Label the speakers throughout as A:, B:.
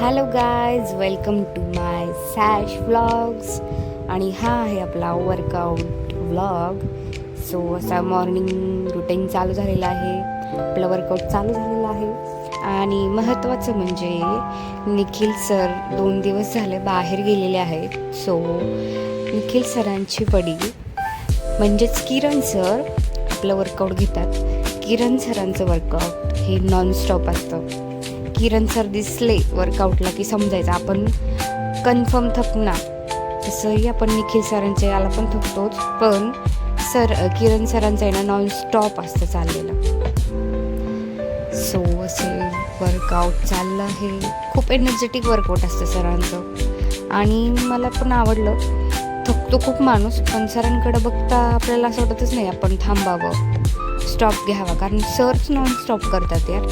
A: Hello guys, welcome to my Sash vlogs. आणि हा आहे आपला वर्कआउट व्लॉग. सो असा मॉर्निंग रुटीन चालू झालेला आहे, आपलं वर्कआउट चालू झालेलं आहे. आणि महत्त्वाचं म्हणजे निखिल सर 2 दिवस झाले बाहेर गेलेले आहेत. सो निखिल सरांची वडील म्हणजेच किरण सर आपलं वर्कआउट घेतात. किरण सरांचं वर्कआउट हे नॉनस्टॉप असतं. किरण सर दिसले वर्कआउटला की समजायचं आपण कन्फर्म थकणार. तसंही आपण निखिल सरांच्या याला पण थकतोच, पण किरण सरांचं आहे ना नॉनस्टॉप असतं चाललेलं. सो असे वर्कआउट चाललं आहे. खूप एनर्जेटिक वर्कआउट असतं सरांचं आणि मला पण आवडलं. थकतो खूप माणूस, पण सरांकडे बघता आपल्याला असं वाटतच नाही आपण थांबावं, स्टॉप घ्यावा, कारण सरच नॉनस्टॉप करतात यार.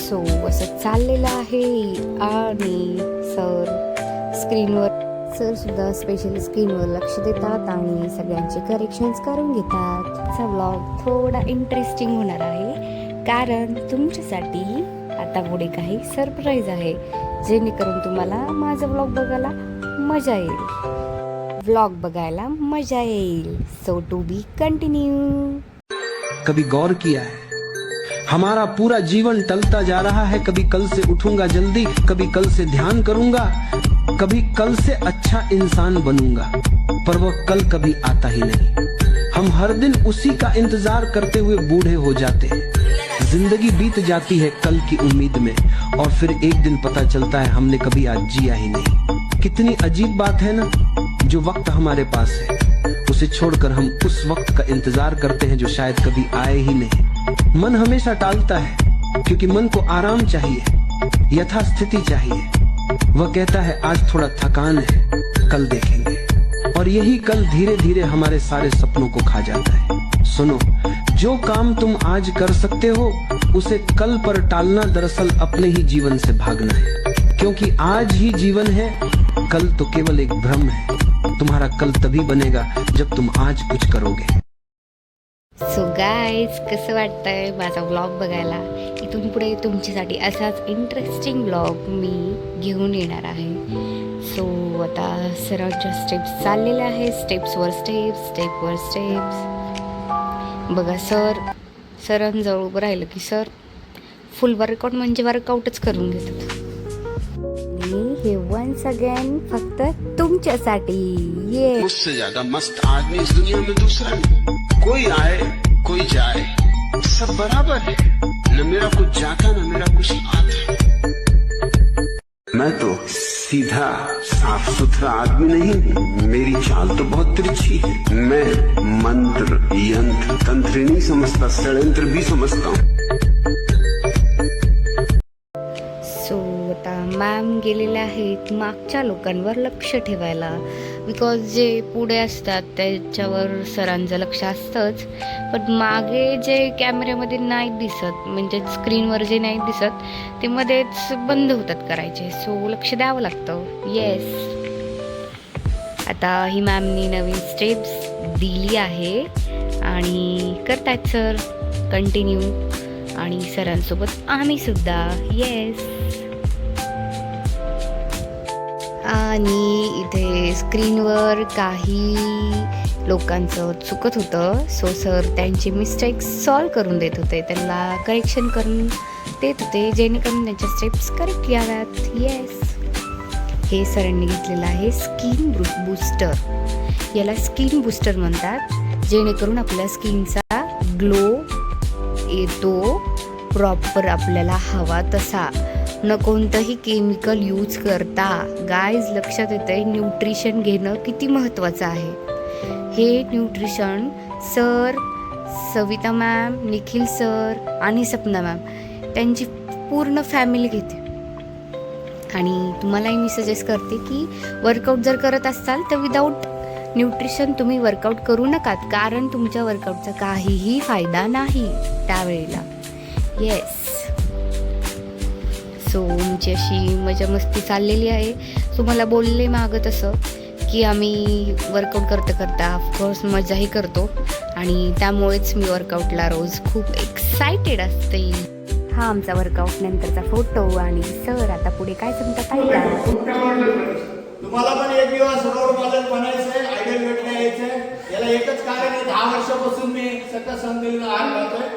A: सो असं चाललेलं आहे. आणि सर सुद्धा स्पेशली स्क्रीनवर लक्ष देतात आणि सगळ्यांचे करेक्शन्स करून घेतात. आजचा व्लॉग थोडा इंटरेस्टिंग होणार आहे, कारण तुमच्यासाठी आता पुढे काही सरप्राईज आहे, जेणेकरून तुम्हाला माझा व्लॉग बघायला मजा येईल. So to be continue.
B: कभी गौर किया है हमारा पूरा जीवन टलता जा रहा है. कभी कल से उठूंगा जल्दी, कभी कल से ध्यान करूंगा, कभी कल से अच्छा इंसान बनूंगा, पर वह कल कभी आता ही नहीं. हम हर दिन उसी का इंतजार करते हुए बूढ़े हो जाते हैं. जिंदगी बीत जाती है कल की उम्मीद में, और फिर एक दिन पता चलता है हमने कभी आज जिया ही नहीं. कितनी अजीब बात है ना. जो वक्त हमारे पास है उसे छोड़कर हम उस वक्त का इंतजार करते हैं जो शायद कभी आए ही नहीं. मन हमेशा टालता है क्योंकि मन को आराम चाहिए, यथास्थिति चाहिए. वह कहता है आज थोड़ा थकान है, कल देखेंगे, और यही कल धीरे धीरे हमारे सारे सपनों को खा जाता है. सुनो, जो काम तुम आज कर सकते हो उसे कल पर टालना दरअसल अपने ही जीवन से भागना है. क्योंकि आज ही जीवन है, कल तो केवल एक भ्रम है. तुम्हारा कल तभी बनेगा जब तुम आज कुछ करोगे.
A: सो गाईज, कसं वाटतंय माझा व्लॉग बघायला? इथून पुढे तुमच्यासाठी असाच इंटरेस्टिंग व्लॉग मी घेऊन येणार आहे. सो आता सरांच्या स्टेप्स चाललेल्या आहे, स्टेप्सवर स्टेप्स. बघा सरांजवळ उभं राहिलं की सर फुल वर्कआउट म्हणजे वर्कआउटच करून घेतात. हे वन्स अगेन फक्त तुमच्यासाठी. ये
C: मुझसे ज्यादा मस्त आदमी इस दुनिया में दूसरा नहीं. कोई आए कोई जाए, सब बराबर है. न मेरा कुछ जाता न मेरा कुछ आता. मैं तो सीधा साफ सुथरा आदमी नहीं, मेरी चाल तो बहुत तिरछी है. मैं मंत्र यंत्र तंत्र नहीं समझता, षड्यंत्र भी समझता हूँ.
A: मॅम गेलेल्या आहेत मागच्या लोकांवर लक्ष ठेवायला, बिकॉज जे पुढे असतात त्याच्यावर सरांचं लक्ष असतंच, पण मागे जे कॅमेऱ्यामध्ये नाही दिसत, म्हणजे स्क्रीनवर जे नाही दिसत ते मध्येच बंद होतात करायचे. सो लक्ष द्यावं लागतं. येस, आता ही मॅमनी नवीन स्टेप्स दिली आहे आणि करतायत सर कंटिन्यू, आणि सरांसोबत आम्ही सुद्धा. येस. आणि इथे स्क्रीनवर काही लोकांचं चुकत होतं. सो सर त्यांची मिस्टेक्स सॉल्व करून देत होते, त्यांना करेक्शन करून देत होते, जेणेकरून त्यांच्या स्टेप्स करेक्ट याव्यात. येस. हे सरांनी घेतलेलं आहे स्किन बूस्टर. याला स्किन बूस्टर म्हणतात, जेणेकरून आपल्या स्किनचा ग्लो येतो प्रॉपर आपल्याला हवा तसा, न कोणतंही केमिकल यूज करता. गाईज, लक्षात येतंय न्यूट्रिशन घेणं किती महत्त्वाचं आहे. हे nutrition Savita ma'am, Nikhil sir आणि सपना मॅम त्यांची पूर्ण फॅमिली घेते. आणि तुम्हालाही मी सजेस्ट करते की वर्कआउट जर करत असाल तर विदाऊट न्यूट्रिशन तुम्ही वर्कआउट करू नकात, कारण तुमच्या वर्कआउटचा काहीही फायदा नाही त्यावेळेला. येस. सो आमची अशी मजा मस्ती चाललेली आहे. तुम्हाला बोलले मागं तसं की आम्ही वर्कआउट करता ऑफकोर्स मजाही करतो, आणि त्यामुळेच मी वर्कआउटला रोज खूप एक्सायटेड असते. हा आमचा वर्कआउट नंतरचा फोटो. आणि सर आता पुढे काय सांगतात ऐका.
D: तुम्हाला पण एक दिवस रोड मॉडेल बनायचंय, आयडल भेटला यायचंय. याला एकच कारण आहे, 10 वर्षापासून मी सकाळ संध्याकाळी आहार खातोय,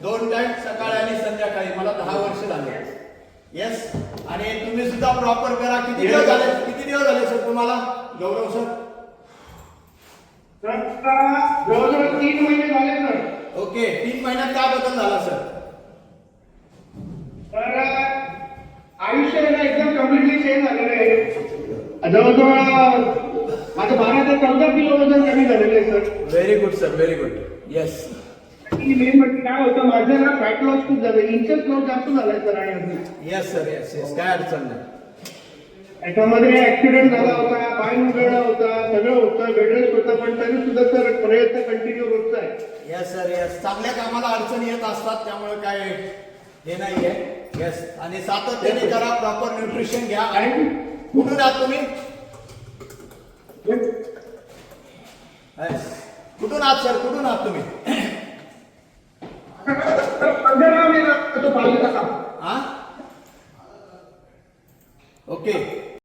D: 2 टाइम सकाळी आणि संध्याकाळी. मला 10 वर्ष झाले. येस. आणि तुम्ही सुद्धा प्रॉपर करा. किती दिवस झाले सर तुम्हाला गौरव सर?
E: जवळजवळ 3 महिने झाले सर.
D: ओके. 3 महिन्यात काय बदल झाला सर?
E: तर आयुष्य एकदम कम्प्लिटली चेंज झालेलं आहे. जवळजवळ माझं 12 ते 14 किलो वजन कमी झालेलं आहे sir.
D: Very good sir, very good. Yes.
E: Main म्हणजे काय होतं, माझं ना फॅट लॉस खूप झालं, इंचेस लॉस जास्त झालाय सर. आणि अजून
D: येस सर, येस येस, काय अडचण नाही.
E: याच्यामध्ये ऍक्सिडेंट झाला होता, पाय मुरगळला होता, सगळं होतं, बेडरेस्ट होतं, पण तरी सुद्धा सर प्रयत्न कंटिन्यू रोजचा आहे.
D: Yes sir, yes. चांगल्या कामाला अडचणी येत असतात, त्यामुळे काय हे नाहीये. येस. आणि सातत्याने करा, प्रॉपर न्यूट्रिशन घ्या. आणि कुठून आहात तुम्ही? येस. कुठून आहात सर, कुठून आहात तुम्ही?
E: पंधरा मी राहतो पालिका.
D: हा, ओके.